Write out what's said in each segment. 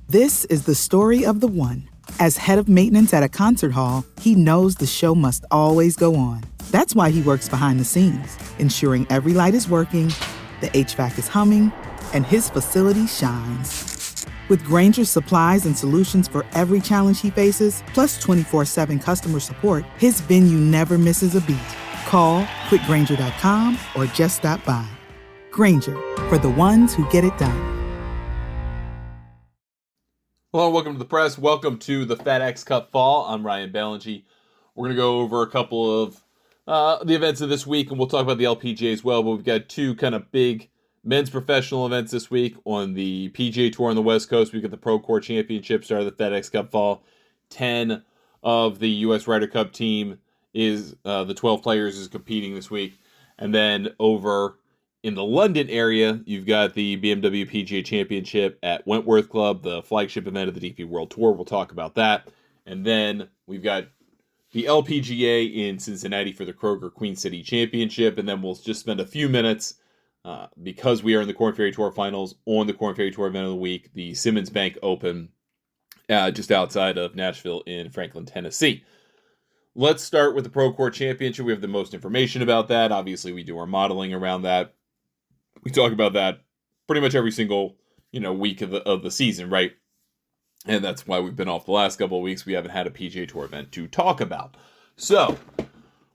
This is the story of the one. As head of maintenance at a concert hall, he knows the show must always go on. That's why he works behind the scenes, ensuring every light is working, the HVAC is humming, and his facility shines. With Grainger's supplies and solutions for every challenge he faces, plus 24/7 customer support, his venue never misses a beat. Call quickgrainger.com or just stop by. Grainger, for the ones who get it done. Hello, welcome to the press. Welcome to the FedEx Cup Fall. I'm Ryan Ballingy. We're going to go over a couple of the events of this week, and we'll talk about the LPGA as well. But we've got two kind of big men's professional events this week. On the PGA Tour on the West Coast, we've got the Procore Championship, start of the FedEx Cup Fall. 10 of the U.S. Ryder Cup team is the 12 players is competing this week. And then over in the London area, you've got the BMW PGA Championship at Wentworth Club, the flagship event of the DP World Tour. We'll talk about that. And then we've got the LPGA in Cincinnati for the Kroger Queen City Championship. And then we'll just spend a few minutes, because we are in the Korn Ferry Tour finals, on the Korn Ferry Tour event of the week, the Simmons Bank Open, just outside of Nashville in Franklin, Tennessee. Let's start with the Procore Championship. We have the most information about that. Obviously, we do our modeling around that. We talk about that pretty much every single, week of the season, right? And that's why we've been off the last couple of weeks. We haven't had a PGA Tour event to talk about. So,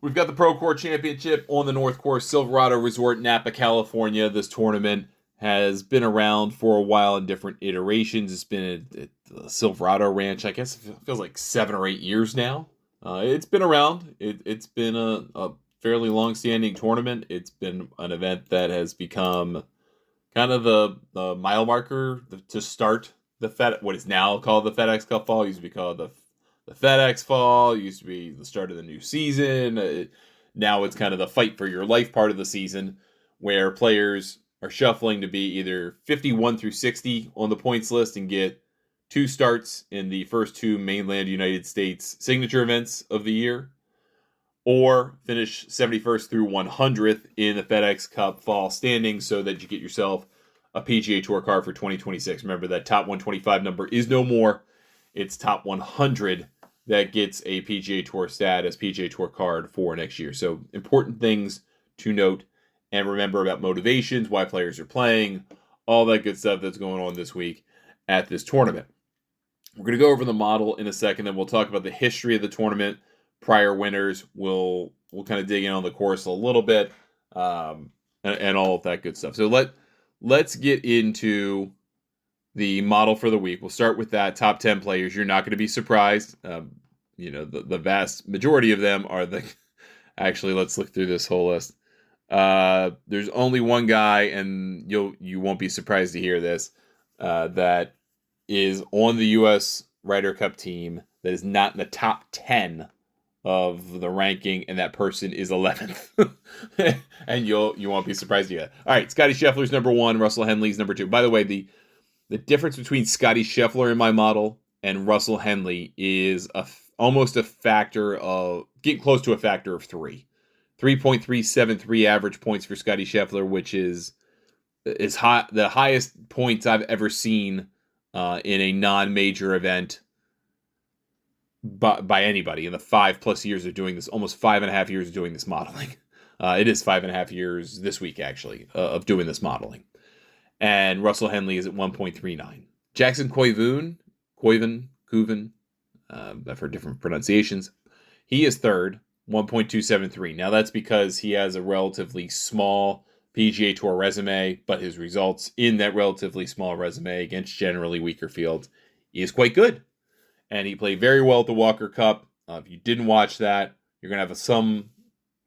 we've got the Procore Championship on the North Course, Silverado Resort, Napa, California. This tournament has been around for a while in different iterations. It's been at the Silverado Ranch, I guess it feels like 7 or 8 years now. It's been around. It's been a fairly long-standing tournament. It's been an event that has become kind of the mile marker to start what is now called the FedEx Cup Fall. It used to be called the FedEx Fall. It used to be the start of the new season. Now it's kind of the fight for your life part of the season, where players are shuffling to be either 51 through 60 on the points list and get 2 starts in the first 2 mainland United States signature events of the year, or finish 71st through 100th in the FedEx Cup Fall standings so that you get yourself a PGA Tour card for 2026. Remember, that top 125 number is no more. It's top 100 that gets a PGA Tour status, PGA Tour card for next year. So important things to note and remember about motivations, why players are playing, all that good stuff that's going on this week at this tournament. We're going to go over the model in a second, then we'll talk about the history of the tournament, prior winners. We'll kind of dig in on the course a little bit, and all of that good stuff. So let's get into the model for the week. We'll start with that top 10 players. You're not going to be surprised. The vast majority of them are actually, let's look through this whole list. There's only one guy, and you won't be surprised to hear this, that is on the U.S. Ryder Cup team that is not in the top 10 of the ranking, and that person is 11th. And you won't be surprised to hear that. All right, Scotty Scheffler's number 1, Russell Henley's number 2. By the way, the difference between Scotty Scheffler in my model and Russell Henley is almost a factor of, getting close to a factor of 3. 3.373 average points for Scotty Scheffler, which is high, the highest points I've ever seen in a non-major event by anybody in the 5+ years of doing this, almost 5.5 years of doing this modeling. It is 5.5 years this week, actually, of doing this modeling. And Russell Henley is at 1.39. Jackson Koivun, I've heard different pronunciations. He is third, 1.273. Now that's because he has a relatively small PGA Tour resume, but his results in that relatively small resume against generally weaker fields is quite good. And he played very well at the Walker Cup. If you didn't watch that, you're going to have some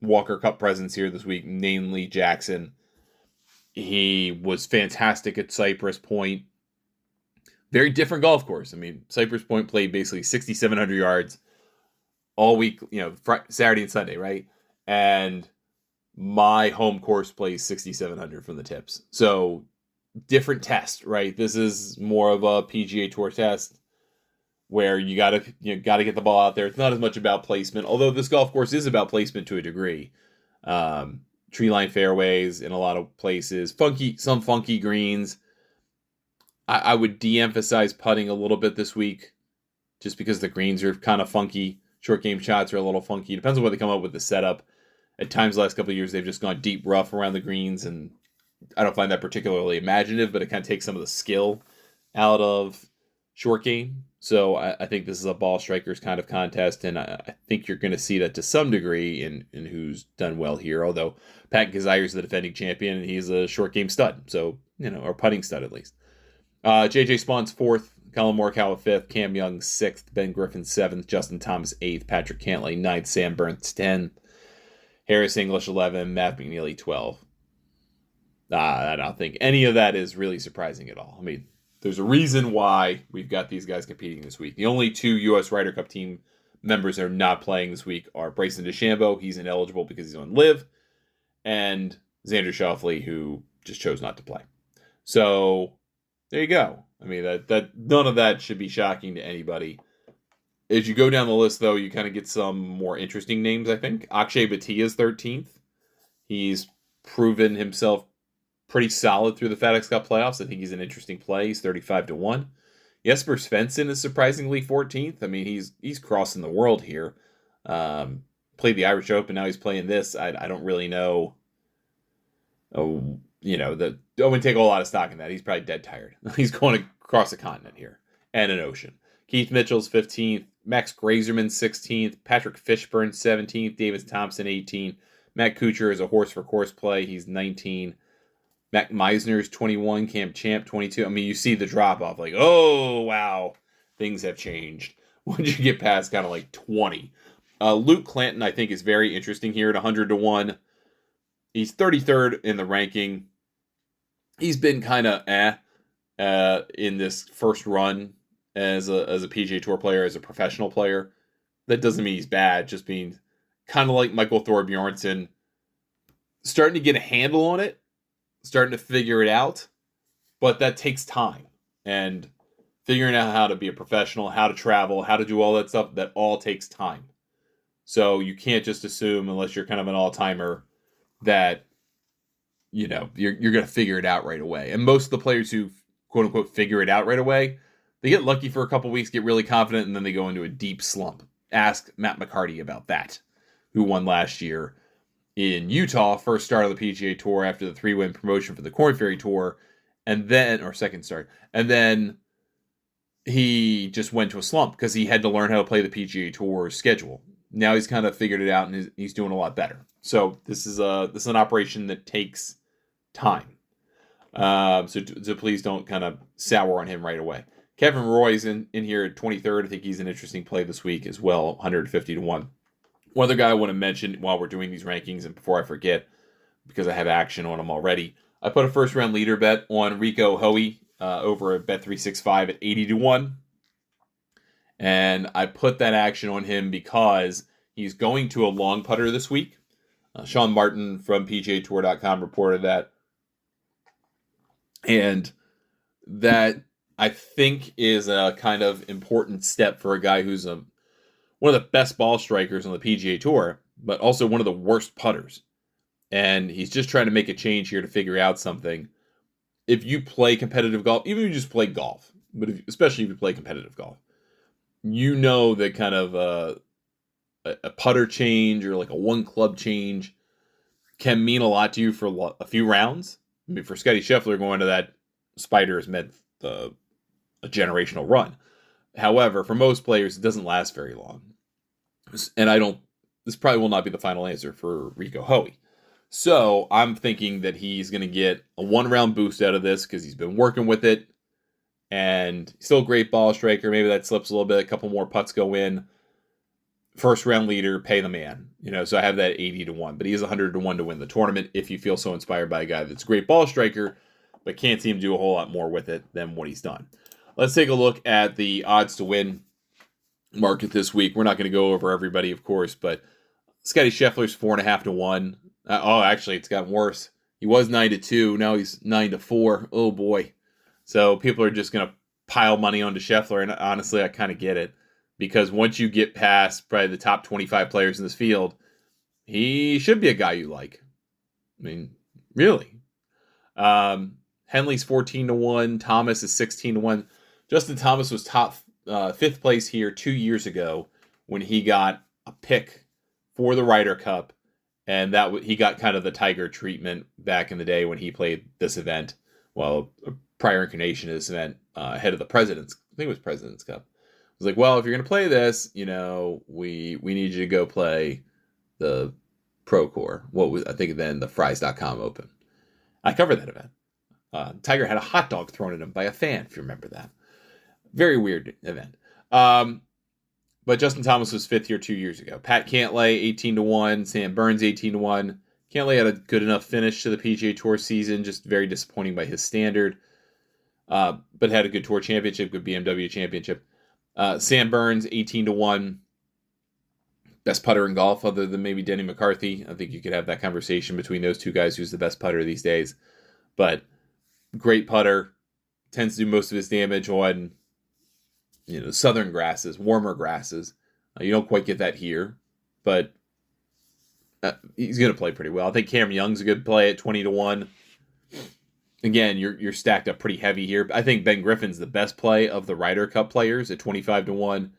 Walker Cup presence here this week, namely Jackson. He was fantastic at Cypress Point. Very different golf course. I mean, Cypress Point played basically 6,700 yards all week, Saturday and Sunday, right? And my home course plays 6,700 from the tips. So different test, right? This is more of a PGA Tour test where you gotta get the ball out there. It's not as much about placement, although this golf course is about placement to a degree. Tree line fairways in a lot of places, some funky greens. I would de-emphasize putting a little bit this week just because the greens are kind of funky. Short game shots are a little funky. Depends on what they come up with the setup. At times the last couple of years, they've just gone deep rough around the greens, and I don't find that particularly imaginative, but it kind of takes some of the skill out of short game. So I think this is a ball strikers kind of contest, and I think you're going to see that to some degree in who's done well here. Although Pat Kazire is the defending champion, and he's a short game stud, so or putting stud at least. JJ Spawn's 4th, Colin Morikawa 5th, Cam Young 6th, Ben Griffin 7th, Justin Thomas 8th, Patrick Cantlay 9th, Sam Burns 10th, Harris English 11th, Matt McNeely 12th. I don't think any of that is really surprising at all. I mean, there's a reason why we've got these guys competing this week. The only 2 U.S. Ryder Cup team members that are not playing this week are Bryson DeChambeau, he's ineligible because he's on LIV, and Xander Schauffele, who just chose not to play. So there you go. I mean, that none of that should be shocking to anybody. As you go down the list, though, you kind of get some more interesting names, I think. Akshay Bhatia is 13th. He's proven himself pretty solid through the FedEx Cup playoffs. I think he's an interesting play. He's 35-1. Jesper Svensson is surprisingly 14th. I mean, he's crossing the world here. Played the Irish Open, now he's playing this. I don't really know. I wouldn't take a lot of stock in that. He's probably dead tired. He's going across a continent here and an ocean. Keith Mitchell's 15th. Max Grazerman 16th. Patrick Fishburne 17th. Davis Thompson 18th. Matt Kuchar is a horse for course play. He's 19. Matt Meisner's 21, Cam Champ 22. I mean, you see the drop off like, oh, wow, things have changed. Once you get past kind of like 20. Luke Clanton, I think, is very interesting here at 100-1. He's 33rd in the ranking. He's been kind of in this first run as a PGA Tour player, as a professional player. That doesn't mean he's bad, just being kind of like Michael Thorbjornsen, starting to get a handle on it. Starting to figure it out, but that takes time. And figuring out how to be a professional, how to travel, how to do all that stuff, that all takes time. So you can't just assume, unless you're kind of an all-timer, that you're going to figure it out right away. And most of the players who quote-unquote figure it out right away, they get lucky for a couple weeks, get really confident, and then they go into a deep slump. Ask Matt McCarty about that, who won last year in Utah, first start of the PGA Tour after the 3-win promotion for the Korn Ferry Tour, second start, and then he just went to a slump because he had to learn how to play the PGA Tour schedule. Now he's kind of figured it out, and he's doing a lot better. So this is an operation that takes time. So please don't kind of sour on him right away. Kevin Roy's in here at 23rd. I think he's an interesting play this week as well, 150-1. One other guy I want to mention while we're doing these rankings, and before I forget, because I have action on him already, I put a first-round leader bet on Rico Hoey over at Bet365 at 80-1. And I put that action on him because he's going to a long putter this week. Sean Martin from PGAtour.com reported that. And that, I think, is a kind of important step for a guy who's one of the best ball strikers on the PGA Tour, but also one of the worst putters. And he's just trying to make a change here to figure out something. If you play competitive golf, even if you just play golf, but especially if you play competitive golf, you know that kind of a putter change or like a one club change can mean a lot to you for a few rounds. I mean, for Scottie Scheffler, going to that Spider has meant a generational run. However, for most players, it doesn't last very long. And this probably will not be the final answer for Rico Hoey. So I'm thinking that he's going to get a 1-round boost out of this because he's been working with it. And still a great ball striker. Maybe that slips a little bit. A couple more putts go in. First round leader, pay the man. So I have that 80-1. But he is 100-1 to win the tournament if you feel so inspired by a guy that's a great ball striker, but can't seem to do a whole lot more with it than what he's done. Let's take a look at the odds to win market this week. We're not going to go over everybody, of course, but Scottie Scheffler's 4.5-1. Actually, it's gotten worse. He was 9-2. Now he's 9-4. Oh boy. So people are just going to pile money onto Scheffler, and honestly, I kind of get it, because once you get past probably the top 25 players in this field, he should be a guy you like. I mean, really. Henley's 14-1. Thomas is 16-1. Justin Thomas was top 5th place here 2 years ago when he got a pick for the Ryder Cup, and he got kind of the Tiger treatment back in the day when he played this event. Well, a prior incarnation of this event ahead of the President's. I think it was President's Cup. It was like, well, if you're going to play this, we need you to go play the Procore. What was I think then the Fries.com Open. I covered that event. Tiger had a hot dog thrown at him by a fan, if you remember that. Very weird event. But Justin Thomas was 5th here 2 years ago. Pat Cantlay, 18-1. Sam Burns, 18-1. Cantlay had a good enough finish to the PGA Tour season, just very disappointing by his standard. But had a good Tour Championship, good BMW Championship. Sam Burns, 18-1. Best putter in golf, other than maybe Denny McCarthy. I think you could have that conversation between those two guys, who's the best putter these days. But great putter, tends to do most of his damage on southern grasses, warmer grasses. You don't quite get that here, but he's going to play pretty well. I think Cameron Young's a good play at 20-1. Again, you're stacked up pretty heavy here. I think Ben Griffin's the best play of the Ryder Cup players at 25-1.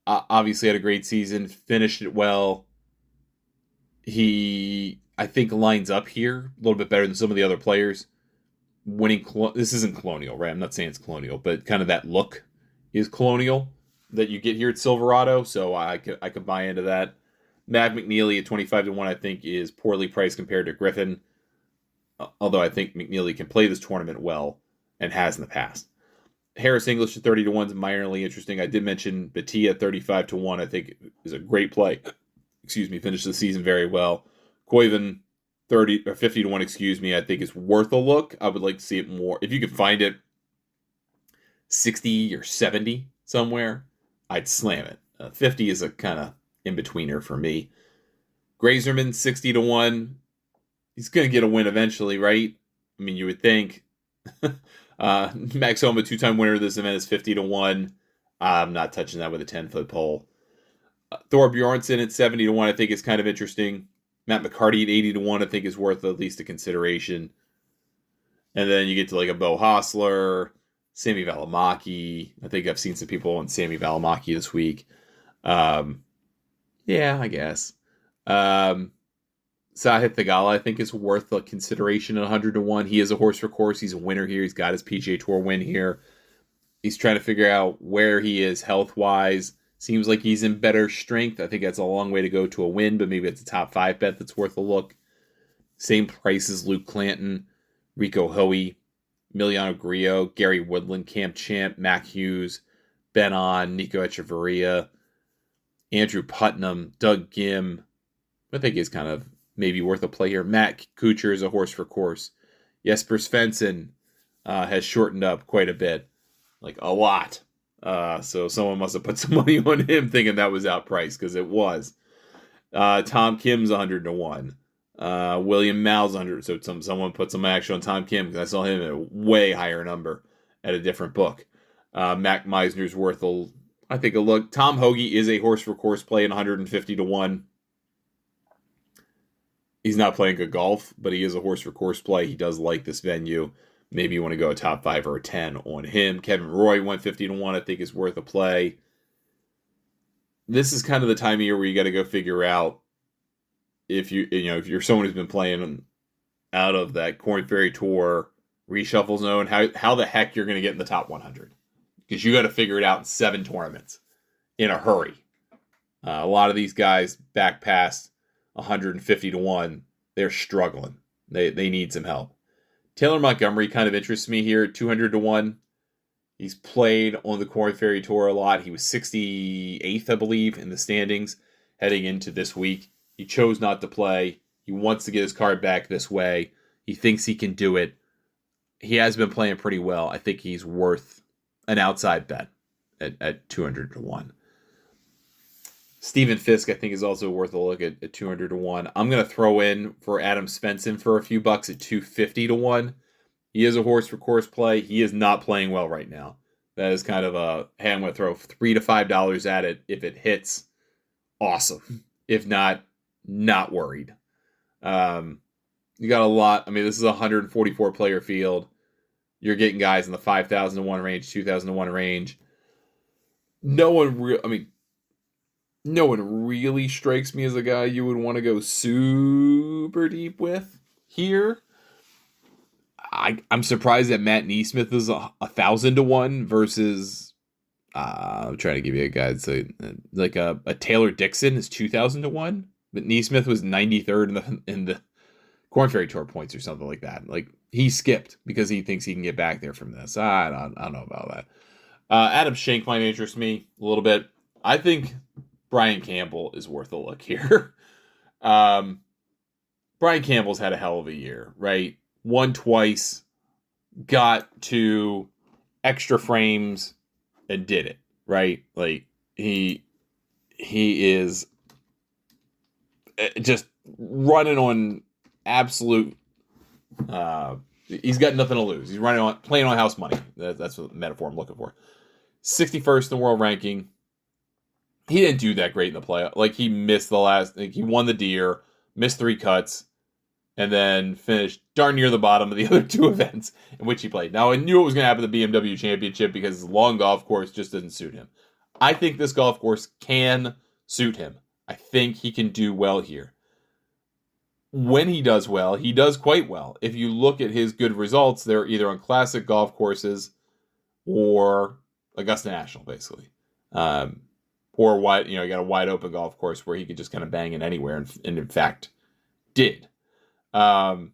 Obviously had a great season, finished it well. He, I think, lines up here a little bit better than some of the other players. Winning, this isn't Colonial, right? I'm not saying it's Colonial, but kind of that look is Colonial that you get here at Silverado, so I could buy into that. Matt McNeely at 25-1, I think, is poorly priced compared to Griffin, although I think McNeely can play this tournament well and has in the past. Harris English at 30-1 is minorly interesting. I did mention Batia at 35-1. I think is a great play. Finished the season very well. Koiven 50-1. I think is worth a look. I would like to see it more. If you could find it 60 or 70 somewhere, I'd slam it. 50 is a kind of in-betweener for me. Grazerman 60-1. He's going to get a win eventually, right? I mean, you would think. Max Homa, 2-time winner of this event, is 50-1. I'm not touching that with a 10-foot pole. Thor Bjornsson at 70-1, I think is kind of interesting. Matt McCarty at 80-1, I think is worth at least a consideration. And then you get to like a Bo Hostler, Sami Valimaki. I think I've seen some people on Sami Valimaki this week. Yeah, I guess. Sahith Theegala, I think, is worth a consideration at 100-1. He is a horse for course. He's a winner here. He's got his PGA Tour win here. He's trying to figure out where he is health-wise. Seems like he's in better strength. I think that's a long way to go to a win, but maybe it's a top 5 bet that's worth a look. Same price as Luke Clanton, Rico Hoey, Emiliano Grillo, Gary Woodland, Cam Champ, Mac Hughes, Ben On, Nico Echeverria, Andrew Putnam, Doug Gim. I think he's kind of maybe worth a play here. Matt Kuchar is a horse for course. Jesper Svensson has shortened up quite a bit, like a lot. So someone must have put some money on him thinking that was outpriced, because it was. Tom Kim's 100-1. William Mal's 100. So someone put some action on Tom Kim, because I saw him at a way higher number at a different book. Mac Meisner's worth a look. Tom Hoagie is a horse for course play at 150-1. He's not playing good golf, but he is a horse for course play. He does like this venue. Maybe you want to go a top 5 or a 10 on him. Kevin Roy, 150-1, I think is worth a play. This is kind of the time of year where you got to go figure out if you're someone who's been playing out of that Korn Ferry Tour reshuffle zone, how the heck you're going to get in the top 100. Because you got to figure it out in 7 tournaments in a hurry. A lot of these guys back past 150-1, they're struggling. They need some help. Taylor Montgomery kind of interests me here at 200-1. He's played on the Korn Ferry Tour a lot. He was 68th, I believe, in the standings heading into this week. He chose not to play. He wants to get his card back this way. He thinks he can do it. He has been playing pretty well. I think he's worth an outside bet at 200-1. Stephen Fisk, I think, is also worth a look at 200-1. I'm going to throw in for Adam Svensson for a few bucks at 250-1. He is a horse for course play. He is not playing well right now. That is kind of hey, I'm going to throw $3 to $5 at it. If it hits, awesome. If not, not worried. You got a lot. I mean, this is a 144 player field. You're getting guys in the 5,000 to 1 range, 2,000 to 1 range. No one really strikes me as a guy you would want to go super deep with here. I'm surprised that Matt Neesmith is 1,000 to 1 versus I'm trying to give you a guide. So like a Taylor Dixon is 2,000 to 1, but Neesmith was 93rd in the Korn Ferry Tour points or something like that. Like he skipped because he thinks he can get back there from this. I don't know about that. Adam Schenk might interest me a little bit. I think Brian Campbell is worth a look here. Brian Campbell's had a hell of a year, right? Won twice, got to extra frames, and did it, right? Like he is just running on absolute. He's got nothing to lose. He's playing on house money. That's the metaphor I'm looking for. 61st in the world ranking. He didn't do that great in the playoff. Like he missed he won the Deer, missed 3 cuts, and then finished darn near the bottom of the other 2 events in which he played. Now I knew it was going to happen at the BMW Championship because the long golf course just didn't suit him. I think this golf course can suit him. I think he can do well here. When he does well, he does quite well. If you look at his good results, they're either on classic golf courses or Augusta National, basically. Or you got a wide open golf course where he could just kind of bang it anywhere, and in fact did. I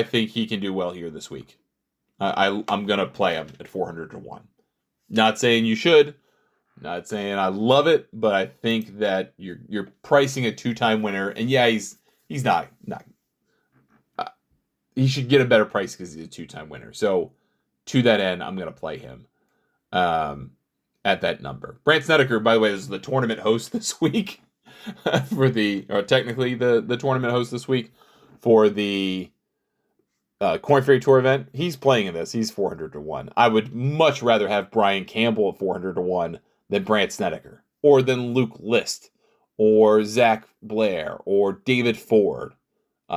think he can do well here this week. I'm gonna play him at 400 to 1. Not saying you should. Not saying I love it, but I think that you're pricing a 2-time winner, and he's not. He should get a better price because he's a 2-time winner. So to that end, I'm gonna play him at that number. Brant Snedeker, by the way, is the tournament host this week technically the tournament host this week for the Korn Ferry Tour event. He's playing in this. He's 400 to 1. I would much rather have Brian Campbell at 400 to 1 than Brant Snedeker, or than Luke List, or Zach Blair, or David Ford.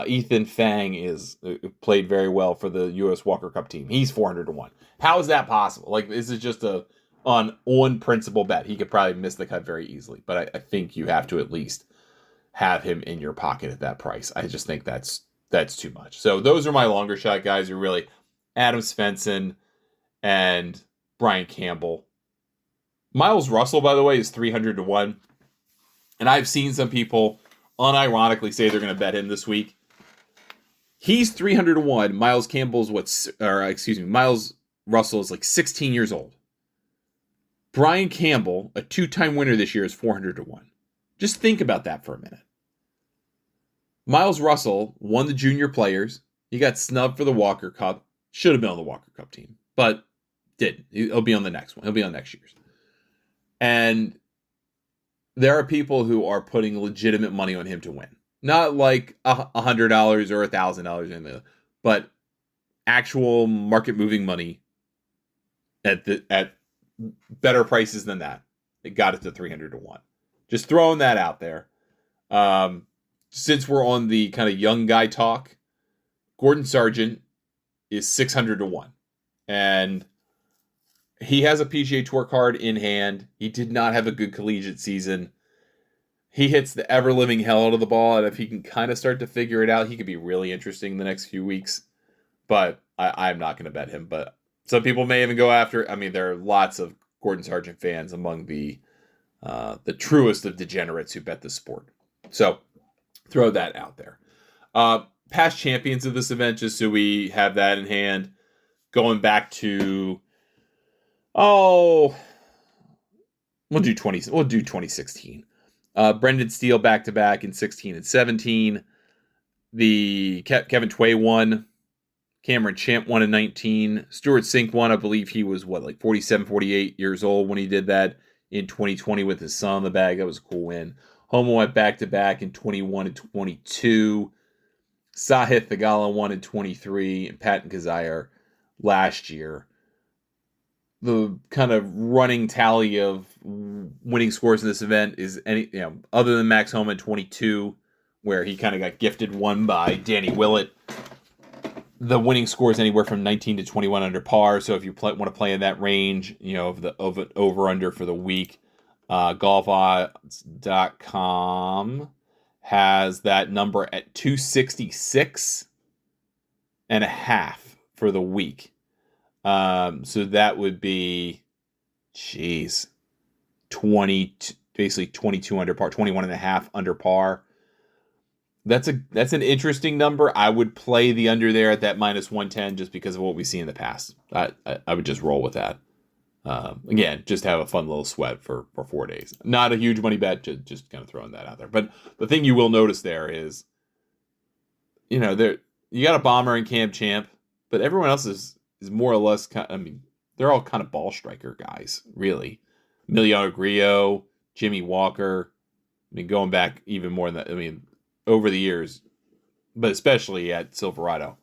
Ethan Fang is played very well for the U.S. Walker Cup team. He's 400 to 1. How is that possible? Like, this is just on principle bet. He could probably miss the cut very easily, but I think you have to at least have him in your pocket at that price. I just think that's too much. So those are my longer shot guys. Are really Adam Svensson and Brian Campbell. Miles Russell, by the way, is 300 to 1. And I've seen some people unironically say they're going to bet him this week. He's 300 to 1. Miles Russell is like 16 years old. Brian Campbell, a 2-time winner this year, is 400 to 1. Just think about that for a minute. Miles Russell won the junior players. He got snubbed for the Walker Cup. Should have been on the Walker Cup team, but didn't. He'll be on the next one. He'll be on next year's. And there are people who are putting legitimate money on him to win. Not like $100 or $1,000, but actual market moving money at better prices than that. It got it to 300 to 1. Just throwing that out there. Since we're on the kind of young guy talk, Gordon Sargent is 600 to 1. And he has a PGA Tour card in hand. He did not have a good collegiate season. He hits the ever-living hell out of the ball, and if he can kind of start to figure it out, he could be really interesting the next few weeks. But I'm not going to bet him. But some people may even go after. I mean, there are lots of Gordon Sargent fans among the truest of degenerates who bet the sport. So throw that out there. Past champions of this event, just so we have that in hand, going back to we'll do 2016. Brendan Steele back-to-back in 16 and 17. The Kevin Tway won. Cameron Champ won in 19. Stuart Sink won. I believe he was, 47, 48 years old when he did that in 2020 with his son on the bag. That was a cool win. Homo went back-to-back in 21 and 22. Sahith Theegala won in 23. And Patton Kizzire last year. The kind of running tally of winning scores in this event is other than Max Homa in 22, where he kind of got gifted one by Danny Willett. The winning score is anywhere from 19 to 21 under par. So if you want to play in that range, of an over-under for the week, golfodds.com has that number at 266 and a half for the week. So that would be, 22 under par, 21 and a half under par. That's an interesting number. I would play the under there at that minus 110 just because of what we see in the past. I would just roll with that. Again, just have a fun little sweat for 4 days. Not a huge money bet, just kind of throwing that out there. But the thing you will notice there is, you got a bomber and Cam Champ, but everyone else is more or less they're all kind of ball striker guys, really. Emiliano Grillo, Jimmy Walker. Going back even more than that. Over the years, but especially at Silverado,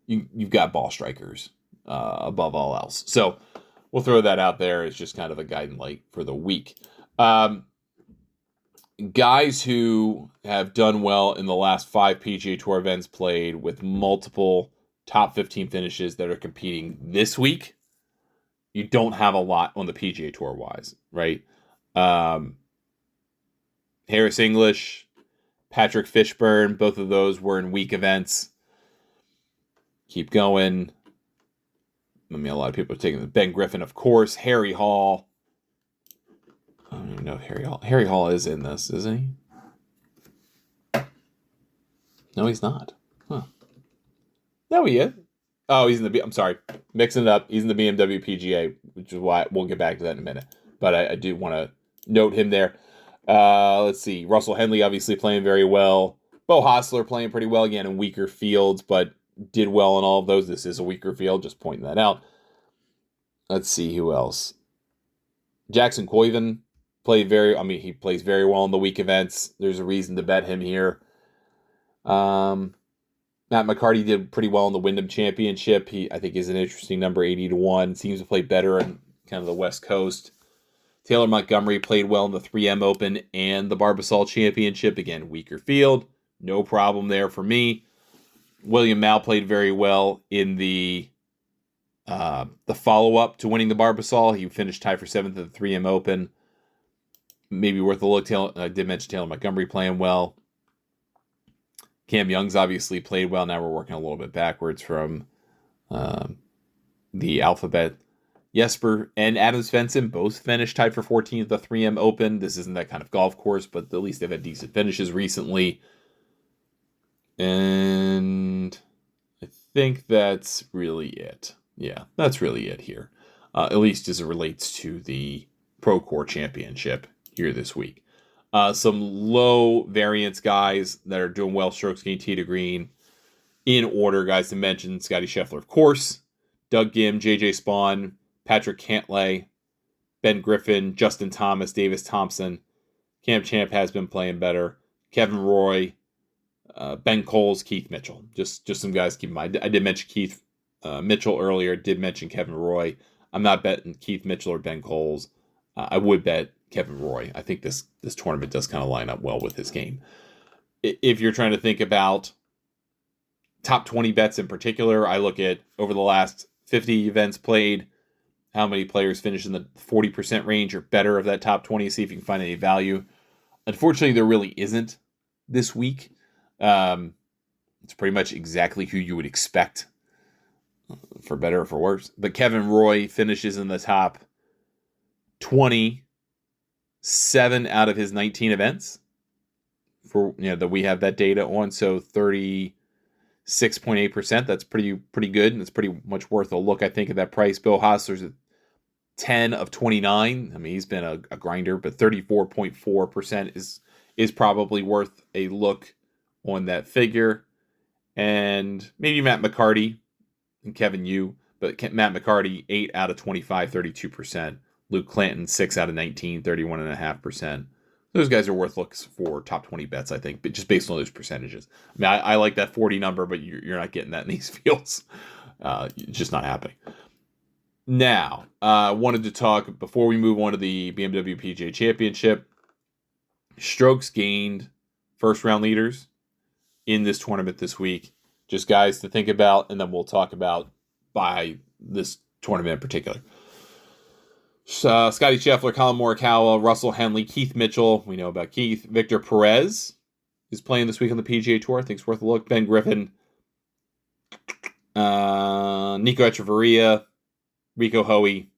you've got ball strikers above all else. So we'll throw that out there as just kind of a guiding light for the week. Guys who have done well in the last 5 PGA Tour events played with multiple top 15 finishes that are competing this week. You don't have a lot on the PGA Tour wise, right? Harris English, Patrick Fishburne, both of those were in week events. Keep going. A lot of people are taking Ben Griffin, of course. Harry Hall. I don't even know if Harry Hall is in this, isn't he? No, he's not. Huh. No, he is. Oh, he's in the... I'm sorry. Mixing it up. He's in the BMW PGA, which is why we'll get back to that in a minute. But I do want to note him there. Let's see. Russell Henley obviously playing very well. Bo Hostler playing pretty well again in weaker fields, but did well in all of those. This is a weaker field, just pointing that out. Let's see who else. Jackson Coyven he plays very well in the week events. There's a reason to bet him here. Matt McCarty did pretty well in the Wyndham Championship. He, I think, is an interesting number, 80-1. Seems to play better in kind of the West Coast. Taylor Montgomery played well in the 3M Open and the Barbasol Championship. Again, weaker field. No problem there for me. William Mao played very well in the follow-up to winning the Barbasol. He finished tied for 7th at the 3M Open. Maybe worth a look. I did mention Taylor Montgomery playing well. Cam Young's obviously played well. Now we're working a little bit backwards from the alphabet. Jesper and Adam Svensson both finished tied for 14th at the 3M Open. This isn't that kind of golf course, but at least they've had decent finishes recently. And I think that's really it. Yeah, that's really it here. At least as it relates to the Procore Championship here this week. Some low variance guys that are doing well, strokes gained tee to green. In order, guys to mention, Scotty Scheffler, of course. Doug Gim, JJ Spawn, Patrick Cantlay, Ben Griffin, Justin Thomas, Davis Thompson. Cam Champ has been playing better. Kevin Roy, Ben Coles, Keith Mitchell. Just some guys to keep in mind. I did mention Keith Mitchell earlier. Did mention Kevin Roy. I'm not betting Keith Mitchell or Ben Coles. I would bet Kevin Roy. I think this tournament does kind of line up well with his game. If you're trying to think about top 20 bets in particular, I look at over the last 50 events played, how many players finish in the 40% range or better of that top 20, see if you can find any value. Unfortunately, there really isn't this week. It's pretty much exactly who you would expect, for better or for worse. But Kevin Roy finishes in the top 27 out of his 19 events. That we have that data on, so 36.8%. That's pretty good, and it's pretty much worth a look, I think, at that price. Bill Hostler's at 10 of 29. I mean, he's been a grinder, but 34.4% is probably worth a look on that figure. And maybe Matt McCarty and Kevin Yu, but Matt McCarty, 8 out of 25, 32%. Luke Clanton, 6 out of 19, 31.5%. Those guys are worth looks for top 20 bets, I think, but just based on those percentages. I mean, I like that 40 number, but you're not getting that in these fields. It's just not happening. Now, wanted to talk, before we move on to the BMW PGA Championship, strokes gained first round leaders in this tournament this week. Just guys to think about, and then we'll talk about by this tournament in particular. Scotty Scheffler, Colin Morikawa, Russell Henley, Keith Mitchell. We know about Keith. Victor Perez is playing this week on the PGA Tour. I think it's worth a look. Ben Griffin, Nico Echeverria, Rico Hoey.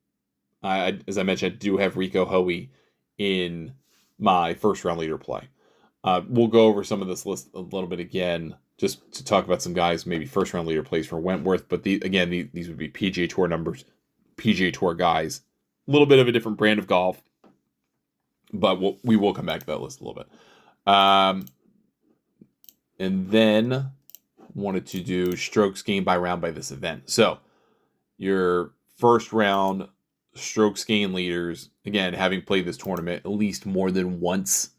As I mentioned, I do have Rico Hoey in my first round leader play. We'll go over some of this list a little bit again, just to talk about some guys, maybe first round leader plays for Wentworth. But these would be PGA Tour numbers, PGA Tour guys. A little bit of a different brand of golf, but we will come back to that list a little bit. And then wanted to do strokes gained by round by this event. So your first round strokes gained leaders, again, having played this tournament at least more than once.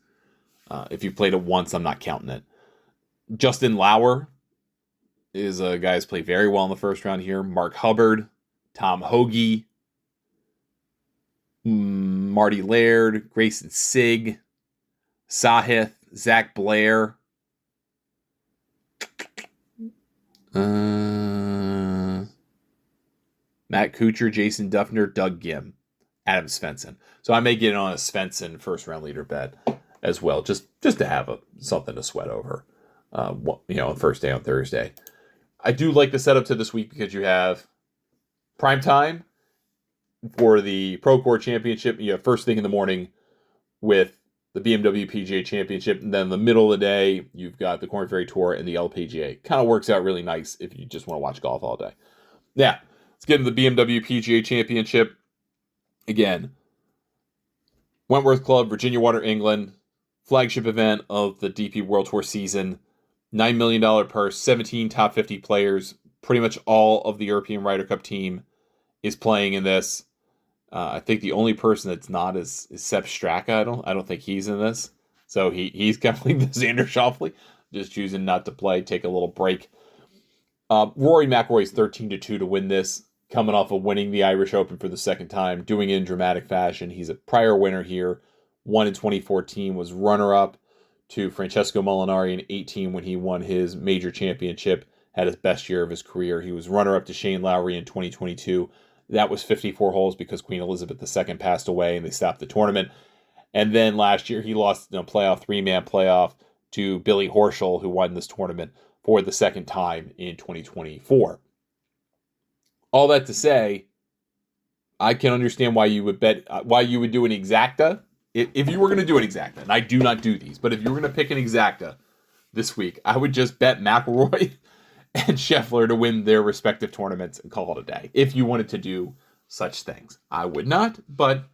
If you played it once, I'm not counting it. Justin Lauer is a guy who's played very well in the first round here. Mark Hubbard, Tom Hoagie, Marty Laird, Grayson Sigg, Sahith, Zach Blair, Matt Kuchar, Jason Duffner, Doug Gim, Adam Svensson. So I may get on a Svensson first round leader bet as well, just to have something to sweat over. First day on Thursday. I do like the setup to this week because you have prime time for the Procore Championship. You have first thing in the morning with the BMW PGA Championship, and then in the middle of the day, you've got the Korn Ferry Tour and the LPGA. Kind of works out really nice if you just want to watch golf all day. Yeah, let's get into the BMW PGA Championship. Again, Wentworth Club, Virginia Water, England, flagship event of the DP World Tour season. $9 million purse, 17 top 50 players. Pretty much all of the European Ryder Cup team is playing in this. I think the only person that's not is Sepp Straka. I don't think he's in this. So he's kind of like the Xander Schauffele, just choosing not to play, take a little break. Rory McIlroy's 13-2 to win this, coming off of winning the Irish Open for the second time, doing it in dramatic fashion. He's a prior winner here. Won in 2014, was runner-up to Francesco Molinari in 2018 when he won his major championship, had his best year of his career. He was runner-up to Shane Lowry in 2022. That was 54 holes because Queen Elizabeth II passed away and they stopped the tournament. And then last year he lost in a playoff, three-man playoff to Billy Horschel, who won this tournament for the second time in 2024. All that to say, I can understand why you would do an exacta. If you were going to do an exacta, and I do not do these, but if you were going to pick an exacta this week, I would just bet McIlroy and Scheffler to win their respective tournaments and call it a day. If you wanted to do such things. I would not, but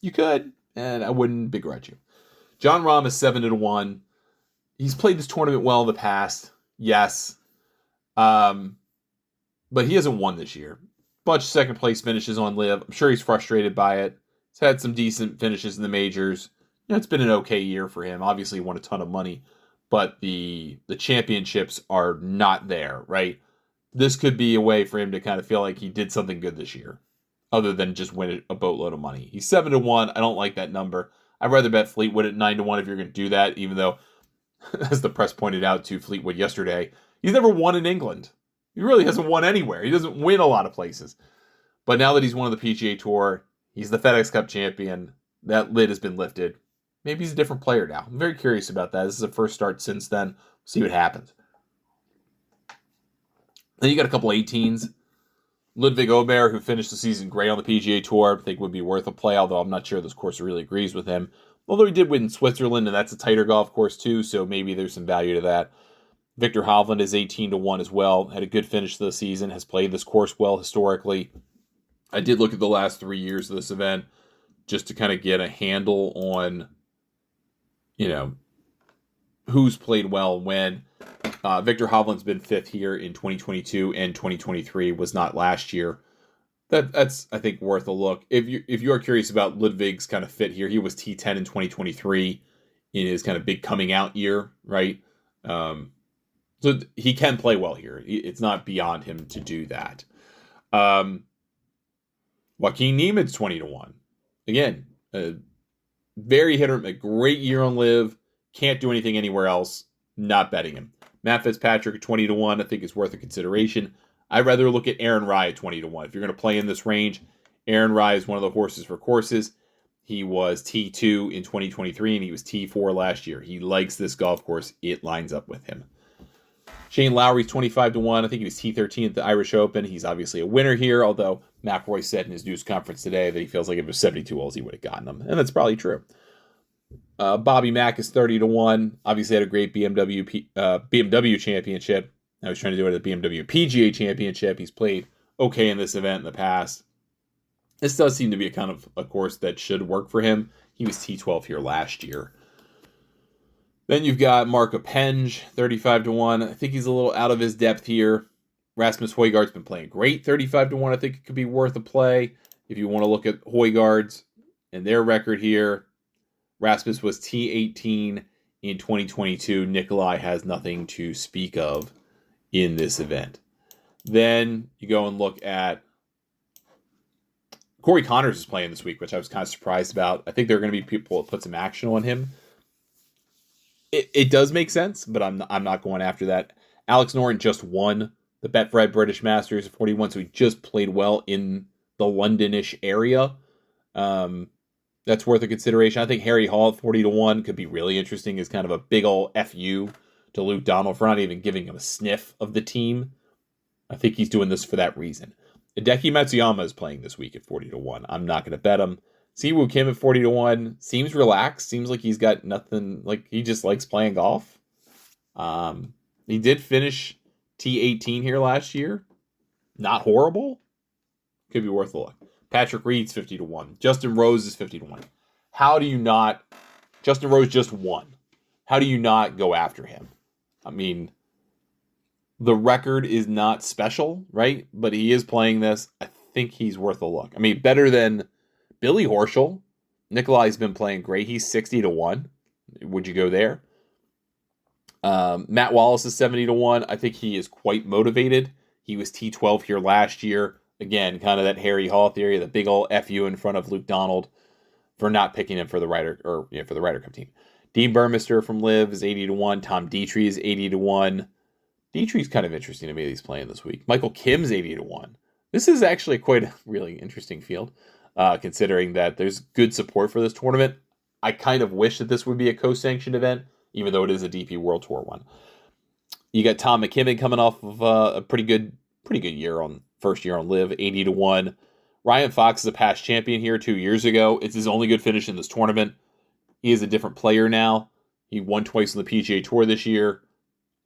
you could, and I wouldn't begrudge you. John Rahm is 7-1. He's played this tournament well in the past, yes. But he hasn't won this year. Bunch of second place finishes on LIV. I'm sure he's frustrated by it. He's had some decent finishes in the majors. It's been an okay year for him. Obviously, he won a ton of money, but the championships are not there, right? This could be a way for him to kind of feel like he did something good this year, other than just win a boatload of money. He's 7-1. I don't like that number. I'd rather bet Fleetwood at 9-1 if you're going to do that, even though, as the press pointed out to Fleetwood yesterday, he's never won in England. He really hasn't won anywhere. He doesn't win a lot of places. But now that he's won the PGA Tour, he's the FedEx Cup champion. That lid has been lifted. Maybe he's a different player now. I'm very curious about that. This is a first start since then. See what happens. Then you got a couple 18s. Ludwig Aubert, who finished the season great on the PGA Tour, I think would be worth a play, although I'm not sure this course really agrees with him. Although he did win in Switzerland, and that's a tighter golf course too, so maybe there's some value to that. Victor Hovland is 18-1 as well. Had a good finish to the season, has played this course well historically. I did look at the last 3 years of this event just to kind of get a handle on, who's played well when. Victor Hovland's been fifth here in 2022 and 2023, was not last year. That's I think worth a look. If you are curious about Ludwig's kind of fit here, he was T10 in 2023 in his kind of big coming out year, right? So he can play well here. It's not beyond him to do that. Joaquin Niemann's 20-1. Again, a great year on LIV. Can't do anything anywhere else. Not betting him. Matt Fitzpatrick at 20-1, I think is worth a consideration. I'd rather look at Aaron Rai at 20-1. If you're going to play in this range, Aaron Rai is one of the horses for courses. He was T2 in 2023, and he was T4 last year. He likes this golf course. It lines up with him. Shane Lowry's 25-1. I think he was T13 at the Irish Open. He's obviously a winner here, although McIlroy said in his news conference today that he feels like if it was 72 holes, he would have gotten them. And that's probably true. Bobby Mack is 30-1. Obviously had a great BMW Championship. I was trying to do it at the BMW PGA Championship. He's played okay in this event in the past. This does seem to be a kind of a course that should work for him. He was T12 here last year. Then you've got Marco Penge, 35-1. I think he's a little out of his depth here. Rasmus Højgaard's been playing great, 35-1. I think it could be worth a play. If you want to look at Højgaard's and their record here, Rasmus was T18 in 2022. Nikolai has nothing to speak of in this event. Then you go and look at Corey Connors is playing this week, which I was kind of surprised about. I think there are going to be people that put some action on him. It does make sense, but I'm not going after that. Alex Noren just won the Betfred British Masters at 41, so he just played well in the London-ish area. That's worth a consideration. I think Harry Hall at 40-1 could be really interesting as kind of a big ol' FU to Luke Donald for not even giving him a sniff of the team. I think he's doing this for that reason. Hideki Matsuyama is playing this week at 40-1. I'm not going to bet him. Siwoo Kim at 40-1 seems relaxed. Seems like he's got nothing. Like he just likes playing golf. He did finish T18 here last year. Not horrible. Could be worth a look. Patrick Reed's 50-1. Justin Rose is 50-1. How do you not? Justin Rose just won. How do you not go after him? I mean, the record is not special, right? But he is playing this. I think he's worth a look. I mean, better than Billy Horschel. Nikolai's been playing great. He's 60-1. Would you go there? Matt Wallace is 70-1. I think he is quite motivated. He was T12 here last year. Again, kind of that Harry Hall theory, the big old FU in front of Luke Donald for not picking him for the Ryder for the Ryder Cup team. Dean Burmester from Liv is 80-1. Tom Dietrich is 80-1. Dietrich's kind of interesting to me that he's playing this week. Michael Kim's 80-1. This is actually quite a really interesting field, considering that there's good support for this tournament. I kind of wish that this would be a co-sanctioned event, even though it is a DP World Tour one. You got Tom McKibben coming off of a pretty good year on first year on Liv, 80-1. Ryan Fox is a past champion here 2 years ago. It's his only good finish in this tournament. He is a different player now. He won twice on the PGA Tour this year.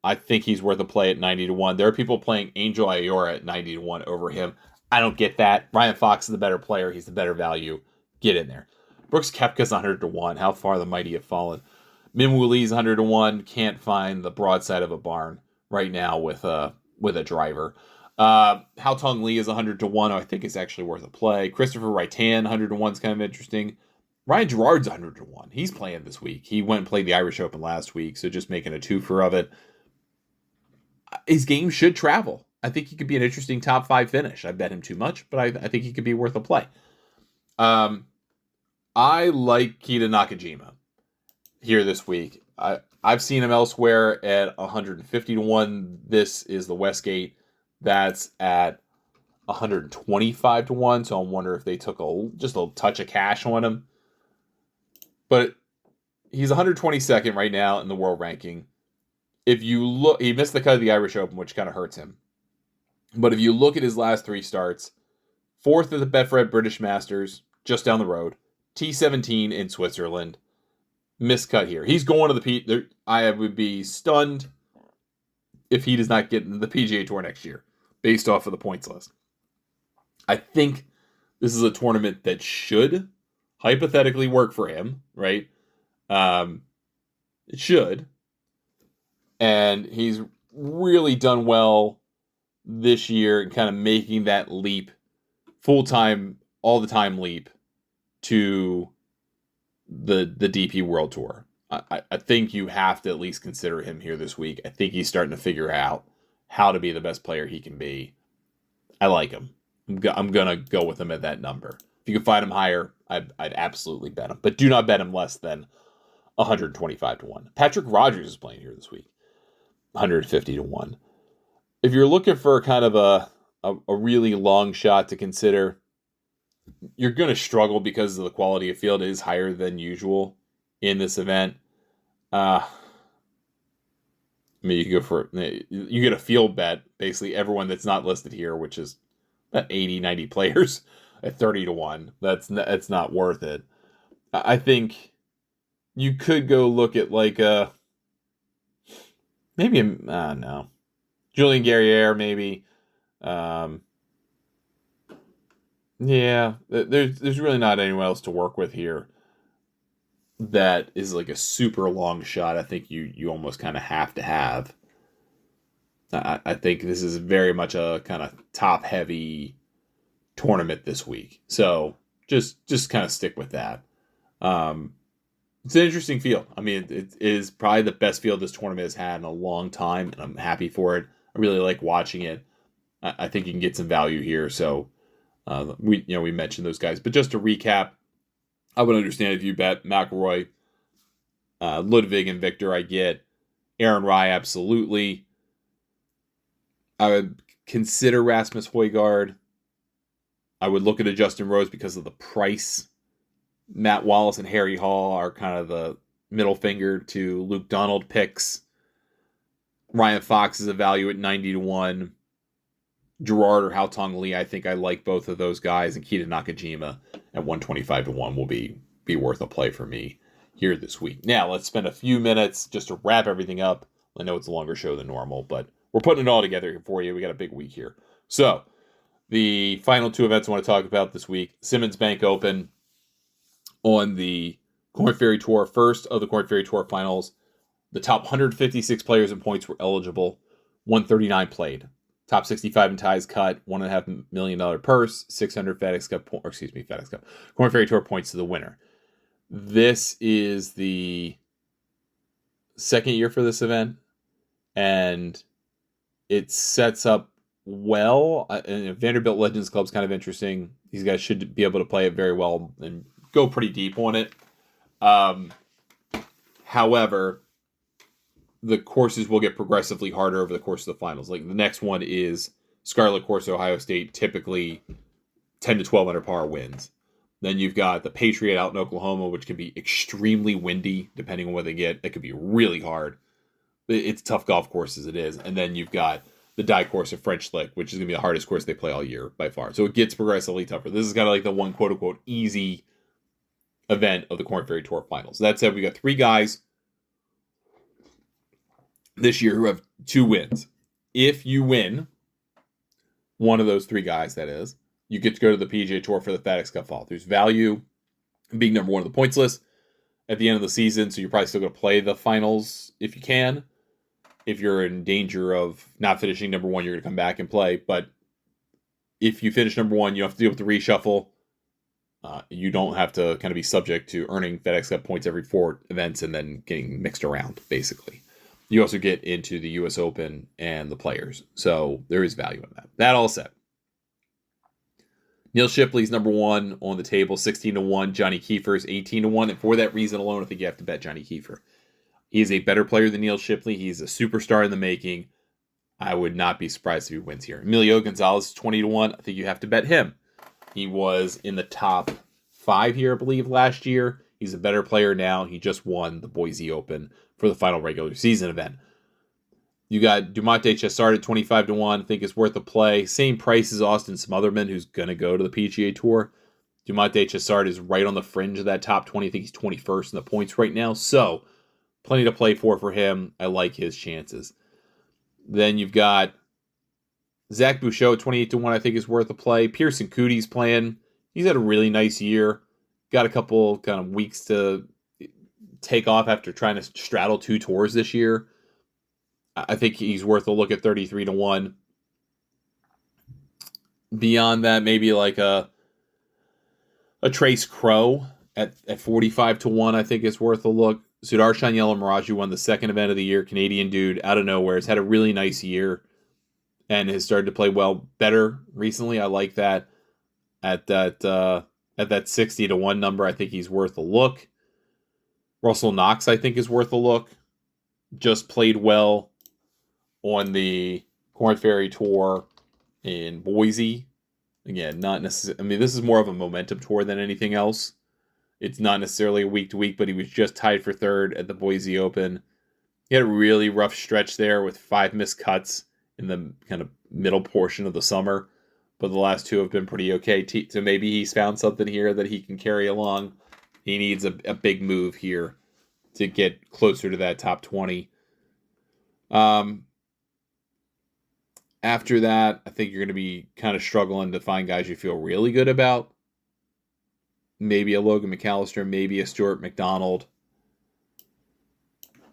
I think he's worth a play at 90-1. There are people playing Angel Ayora at 90-1 over him. I don't get that. Ryan Fox is the better player. He's the better value. Get in there. Brooks Koepka's 100-1. How far the mighty have fallen. Minwoo Lee's 100-1. Can't find the broadside of a barn right now with a driver. Hao Tong Lee is 100-1. I think it's actually worth a play. Christopher Raitan, 100-1 is kind of interesting. Ryan Gerard's 100-1. He's playing this week. He went and played the Irish Open last week, so just making a twofer of it. His game should travel. I think he could be an interesting top 5 finish. I bet him too much, but I think he could be worth a play. I like Kita Nakajima here this week. I've seen him elsewhere at 150-1. This is the Westgate. That's at 125-1. So I wonder if they took just a touch of cash on him. But he's 122nd right now in the world ranking. If you look, he missed the cut of the Irish Open, which kind of hurts him. But if you look at his last 3 starts, 4th at the Betfred British Masters, just down the road, T17 in Switzerland, miscut here. He's going to the I would be stunned if he does not get into the PGA Tour next year, based off of the points list. I think this is a tournament that should hypothetically work for him, right? It should. And he's really done well this year in kind of making that leap, full-time, all-the-time leap to the DP World Tour. I think you have to at least consider him here this week. I think he's starting to figure out how to be the best player he can be. I like him. I'm going to go with him at that number. If you can find him higher, I'd absolutely bet him. But do not bet him less than 125-1. Patrick Rogers is playing here this week. 150 to 1. If you're looking for kind of a really long shot to consider, you're going to struggle because the quality of field is higher than usual in this event. I mean, you get a field bet, basically everyone that's not listed here, which is about 80, 90 players at 30 to 1. That's not worth it. I think you could go look at like no. Julian Guerriere, maybe. Yeah, there's really not anyone else to work with here that is like a super long shot. I think you almost kind of have to have. I think this is very much a kind of top heavy tournament this week, so just kind of stick with that. It's an interesting field. I mean, it is probably the best field this tournament has had in a long time, and I'm happy for it. I really like watching it. I think you can get some value here. So we mentioned those guys, but just to recap, I would understand if you bet McIlroy, Ludwig, and Victor. I get Aaron Rai absolutely. I would consider Rasmus Højgaard. I would look at a Justin Rose because of the price. Matt Wallace and Harry Hall are kind of the middle finger to Luke Donald picks. Ryan Fox is a value at 90 to 1. Gerard or Haotong Li, I think I like both of those guys. And Kita Nakajima at 125 to 1 will be worth a play for me here this week. Now, let's spend a few minutes just to wrap everything up. I know it's a longer show than normal, but we're putting it all together for you. We got a big week here. So, the final two events I want to talk about this week. Simmons Bank Open on the Korn Ferry Tour, first of the Korn Ferry Tour finals. The top 156 players and points were eligible. 139 played. Top 65 in ties cut. $1.5 million purse. 600 FedEx Cup. Korn Ferry Tour points to the winner. This is the second year for this event, and it sets up well. And Vanderbilt Legends Club is kind of interesting. These guys should be able to play it very well and go pretty deep on it. However, the courses will get progressively harder over the course of the finals. Like the next one is Scarlet Course, Ohio State, typically 10 to 12 under par wins. Then you've got the Patriot out in Oklahoma, which can be extremely windy, depending on what they get. It could be really hard. It's a tough golf course as it is. And then you've got the Die Course of French Lick, which is going to be the hardest course they play all year by far. So it gets progressively tougher. This is kind of like the one quote-unquote easy event of the Korn Ferry Tour finals. That said, we got three guys this year who have 2 wins. If you win one of those 3 guys, that is, you get to go to the PGA Tour for the FedEx Cup Fall. There's value in being number 1 on the points list at the end of the season, so you're probably still going to play the finals if you can. If you're in danger of not finishing number 1, you're going to come back and play. But if you finish number 1, you don't have to deal with the reshuffle. You don't have to kind of be subject to earning FedEx Cup points every 4 events and then getting mixed around, basically. You also get into the U.S. Open and the Players. So there is value in that. That all said, Neil Shipley's number 1 on the table, 16 to 1. Johnny Kiefer is 18 to 1. And for that reason alone, I think you have to bet Johnny Kiefer. He is a better player than Neil Shipley. He's a superstar in the making. I would not be surprised if he wins here. Emilio Gonzalez is 20 to 1. I think you have to bet him. He was in the top 5 here, I believe, last year. He's a better player now. He just won the Boise Open for the final regular season event. You got Dumonte Chessart at 25 to 1. I think it's worth a play. Same price as Austin Smotherman, who's going to go to the PGA Tour. Dumonte Chessart is right on the fringe of that top 20. I think he's 21st in the points right now. So, plenty to play for him. I like his chances. Then you've got Zach Bouchot at 28 to 1. I think is worth a play. Pearson Cootie's playing. He's had a really nice year. Got a couple kind of weeks to take off after trying to straddle 2 tours this year. I think he's worth a look at 33 to 1. Beyond that, maybe like a Trace Crow at 45 to 1, I think is worth a look. Sudarshan Yelamaraju won the second event of the year. Canadian dude out of nowhere. Has had a really nice year and has started to play well better recently. I like that. At that 60 to 1 number, I think he's worth a look. Russell Knox, I think, is worth a look. Just played well on the Korn Ferry Tour in Boise. Again, not necessarily. I mean, this is more of a momentum tour than anything else. It's not necessarily a week to week, but he was just tied for third at the Boise Open. He had a really rough stretch there with 5 missed cuts in the kind of middle portion of the summer, but the last 2 have been pretty okay. So maybe he's found something here that he can carry along. He needs a big move here to get closer to that top 20. After that, I think you're going to be kind of struggling to find guys you feel really good about. Maybe a Logan McAllister, maybe a Stuart McDonald.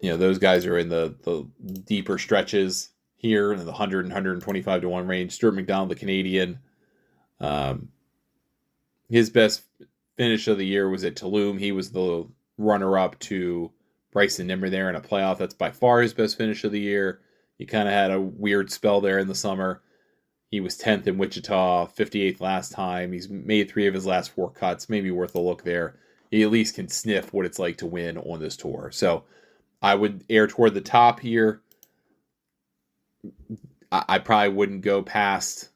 Those guys are in the deeper stretches here in the 100 and 125 to 1 range. Stuart McDonald, the Canadian, his best finish of the year was at Tulum. He was the runner-up to Bryson Nimmer there in a playoff. That's by far his best finish of the year. He kind of had a weird spell there in the summer. He was 10th in Wichita, 58th last time. He's made 3 of his last 4 cuts. Maybe worth a look there. He at least can sniff what it's like to win on this tour. So I would err toward the top here. I probably wouldn't go past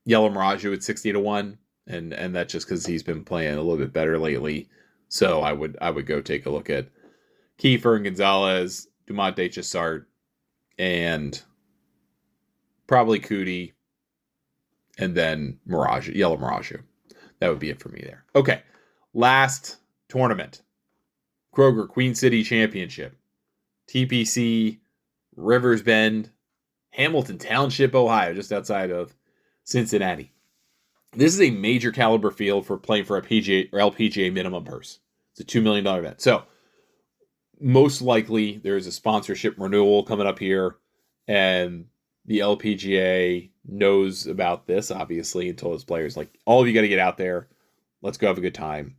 Yellow Mirage at 60 to 1. And that's just because he's been playing a little bit better lately. So I would go take a look at Kiefer and Gonzalez, Dumont Deschessart, and probably Cootie, and then Yellow Mirage. That would be it for me there. Okay, last tournament. Kroger Queen City Championship. TPC, Rivers Bend, Hamilton Township, Ohio, just outside of Cincinnati. This is a major caliber field for playing for a PGA or LPGA minimum purse. It's a $2 million event. So most likely there is a sponsorship renewal coming up here, and the LPGA knows about this, obviously, and told its players, like, all of you got to get out there. Let's go have a good time.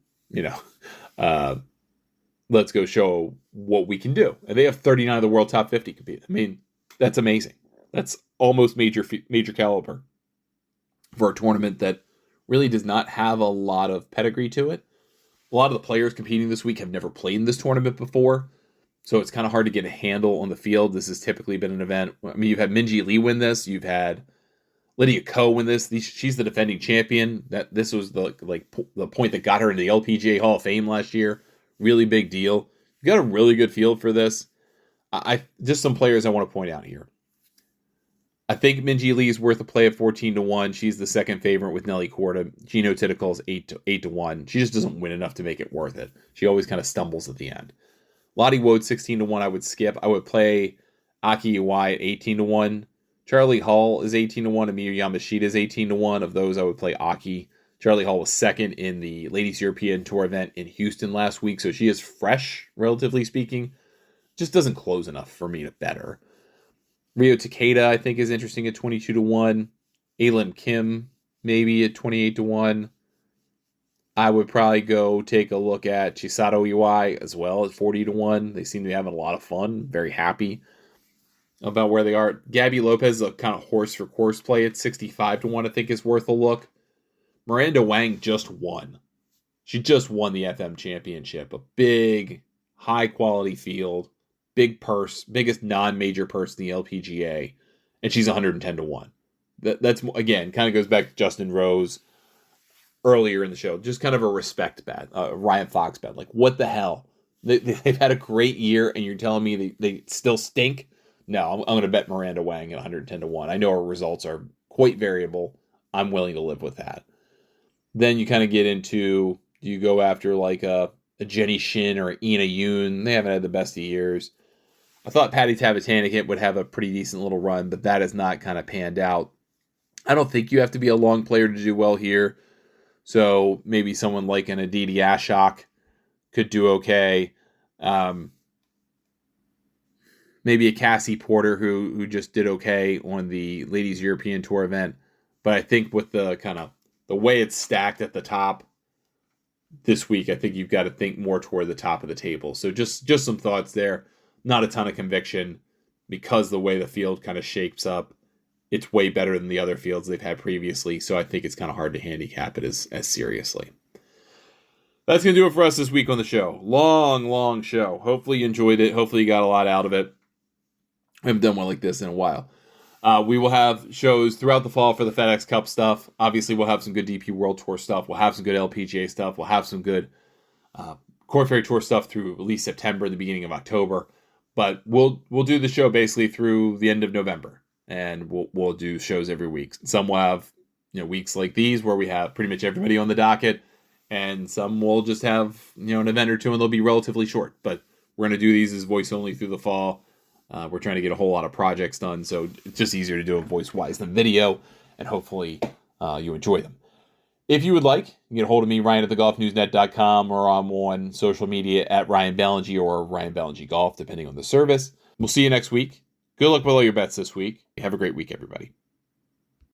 Let's go show what we can do. And they have 39 of the world top 50 compete. I mean, that's amazing. That's almost major caliber for a tournament that really does not have a lot of pedigree to it. A lot of the players competing this week have never played in this tournament before, so it's kind of hard to get a handle on the field. This has typically been an event. I mean, you've had Minjee Lee win this. You've had Lydia Ko win this. She's the defending champion. This was the point that got her into the LPGA Hall of Fame last year. Really big deal. You got a really good field for this. Just some players I want to point out here. I think Minjee Lee is worth a play at 14 to 1. She's the second favorite with Nelly Korda. Gino Titicol is 8 to 1. She just doesn't win enough to make it worth it. She always kind of stumbles at the end. Lottie Wood 16 to 1. I would skip. I would play Aki Iwai at 18 to 1. Charlie Hall is 18 to 1. Amir Yamashita is 18 to 1. Of those, I would play Aki. Charlie Hall was second in the Ladies European Tour event in Houston last week, so she is fresh, relatively speaking. Just doesn't close enough for me to bet her. Rio Takeda, I think, is interesting at 22 to 1. Alim Kim, maybe at 28 to 1. I would probably go take a look at Chisato Iwai as well at 40 to 1. They seem to be having a lot of fun. Very happy about where they are. Gabby Lopez is a kind of horse for course play at 65 to 1, I think, is worth a look. Miranda Wang just won. She just won the FM Championship. A big, high-quality field. Big purse, biggest non-major purse in the LPGA, and she's 110 to 1. That's, again, kind of goes back to Justin Rose earlier in the show. Just kind of a respect bet, Ryan Fox bet. Like, what the hell? They've had a great year, and you're telling me they still stink? No, I'm going to bet Miranda Wang at 110 to 1. I know her results are quite variable. I'm willing to live with that. Then you kind of get into, do you go after like a Jenny Shin or Ina Yoon? They haven't had the best of years. I thought Patty Tavatanakit would have a pretty decent little run, but that has not kind of panned out. I don't think you have to be a long player to do well here. So maybe someone like an Aditi Ashok could do okay. Maybe a Cassie Porter who just did okay on the Ladies European Tour event. But I think with the kind of the way it's stacked at the top this week, I think you've got to think more toward the top of the table. So just some thoughts there. Not a ton of conviction because the way the field kind of shapes up, it's way better than the other fields they've had previously. So I think it's kind of hard to handicap it as seriously. That's going to do it for us this week on the show. Long show. Hopefully you enjoyed it. Hopefully you got a lot out of it. I haven't done one like this in a while. We will have shows throughout the fall for the FedEx Cup stuff. Obviously, we'll have some good DP World Tour stuff. We'll have some good LPGA stuff. We'll have some good Korn Ferry Tour stuff through at least September, the beginning of October. But we'll do the show basically through the end of November, and we'll do shows every week. Some will have weeks like these where we have pretty much everybody on the docket, and some will just have an event or two, and they'll be relatively short. But we're going to do these as voice only through the fall. We're trying to get a whole lot of projects done, so it's just easier to do it voice-wise than video, and hopefully you enjoy them. If you would like, you can get a hold of me, Ryan at thegolfnewsnet.com, or I'm on social media at Ryan Ballingy or Ryan Ballingy Golf, depending on the service. We'll see you next week. Good luck with all your bets this week. Have a great week, everybody.